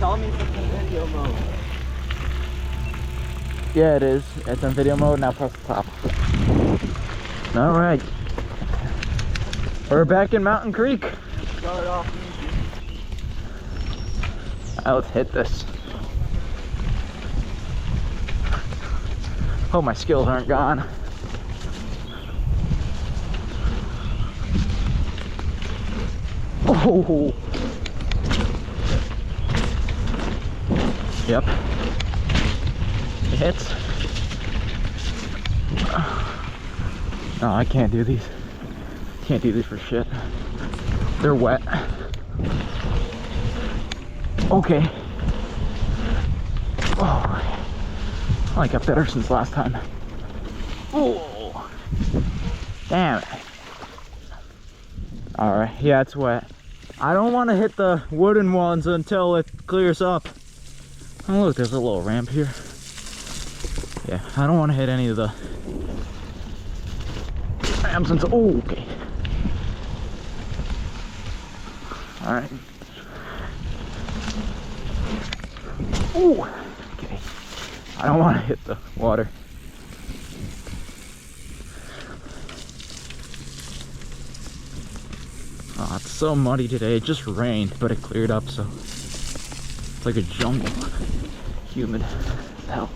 tell me if it's in video mode. Yeah, it is. It's in video mode. Now press the top. All right. We're back in Mountain Creek. Start off easy. Let's hit this. Hope my skills aren't gone. Oh. Yep. It hits. No, I can't do these. Can't do these for shit. They're wet. Okay. Oh, I got better since last time. Oh, damn it. All right, yeah, it's wet. I don't want to hit the wooden ones until it clears up. Oh, look, there's a little ramp here. Yeah, I don't want to hit any of the ramps until, oh, okay. All right. Oh, okay. I don't want to hit the water. Oh, it's so muddy today. It just rained, but it cleared up, so it's like a jungle. Humid as hell.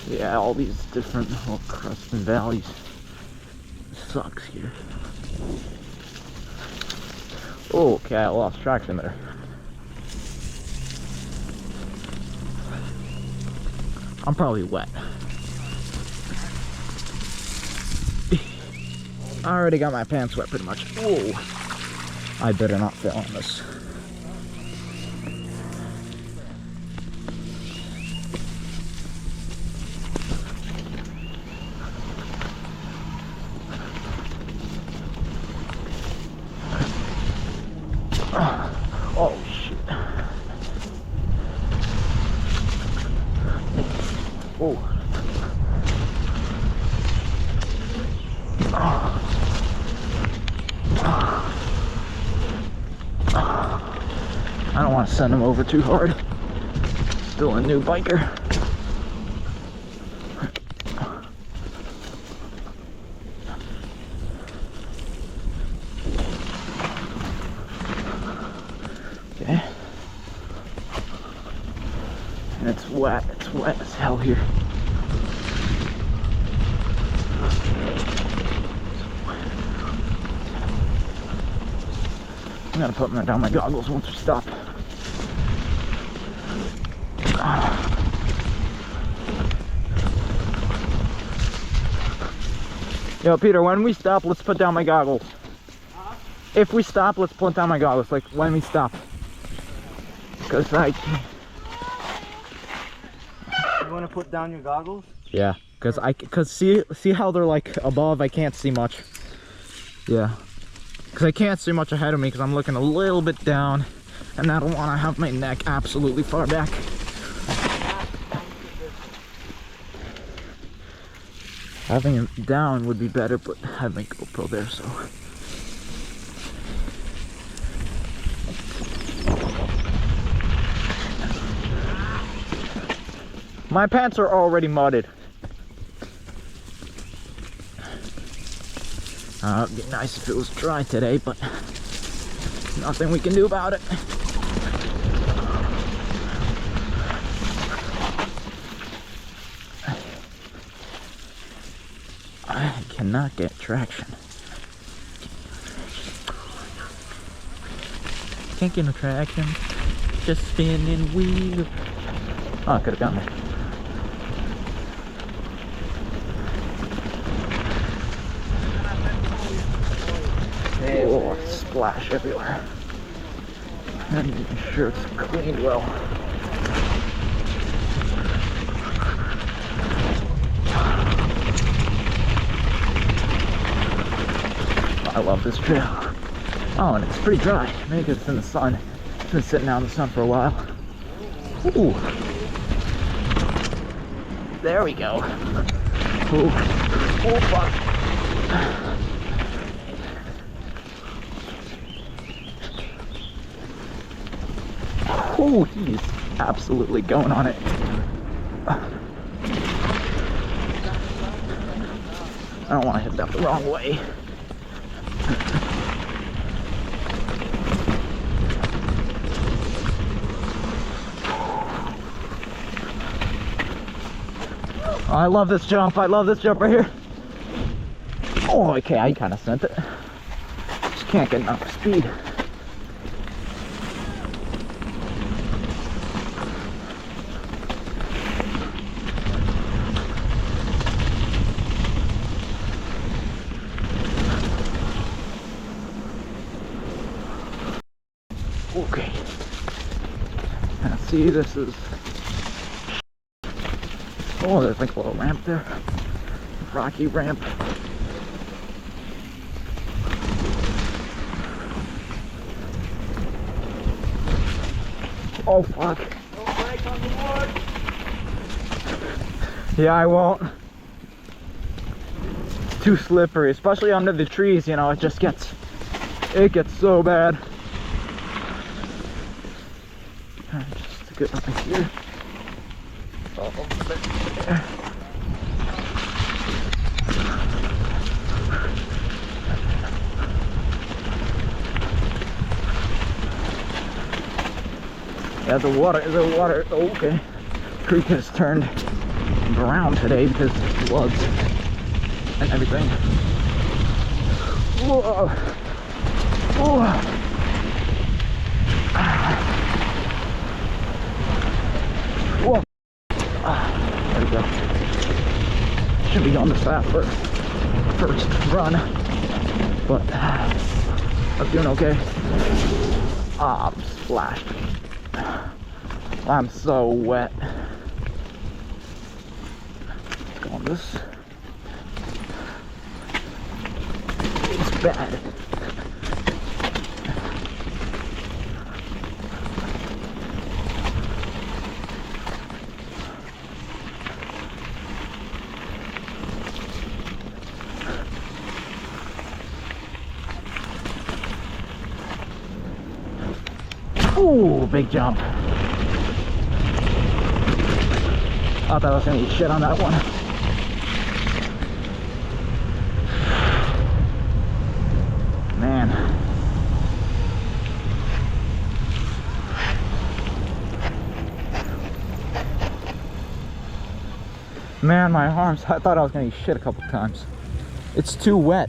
Yeah, all these different little crests and valleys. Sucks here. Oh, okay, I lost traction there. I'm probably wet. I already got my pants wet pretty much. Oh, I better not fail on this. Oh shit. Oh. I don't want to send him over too hard. Still a new biker. Okay. And it's wet as hell here. I'm gonna put down my goggles once we stop. Yo, Peter, when we stop, let's put down my goggles. If we stop, let's put down my goggles, like when we stop. Because I can't. You want to put down your goggles? Yeah, because see how they're like above, I can't see much. Yeah. Because I can't see much ahead of me because I'm looking a little bit down. And I don't want to have my neck absolutely far back. Having it down would be better, but I have my GoPro there, so. My pants are already mudded. It'd be nice if it was dry today, but nothing we can do about it. I cannot get traction. Can't get no traction. Just spinning wheel. Oh, I could have gotten there. Oh, splash everywhere. And making sure it's cleaned well. I love this trail. Oh, and it's pretty dry. Maybe because it's in the sun. It's been sitting out in the sun for a while. Ooh. There we go. Ooh. Oh, fuck. Oh, he's absolutely going on it. I don't want to hit that the wrong way. I love this jump. I love this jump right here. Oh, okay, I kind of sent it. Just can't get enough speed. Okay. Now see, this is... Oh, there's like a little ramp there. Rocky ramp. Oh, fuck. Don't break on the wood. Yeah, I won't. It's too slippery, especially under the trees, you know, it gets so bad. Alright, just to get right here. Oh, there. Yeah, the water, oh, okay. Creek has turned brown today because of floods and everything. Whoa. Whoa. Whoa. There we go. Should be going this fast for first run, but I'm doing okay. Ah, I'm splashed. I'm so wet. Let's go on this. It's bad. Ooh, big jump. I thought I was gonna eat shit on that one. Man. Man, my arms, I thought I was gonna eat shit a couple times. It's too wet.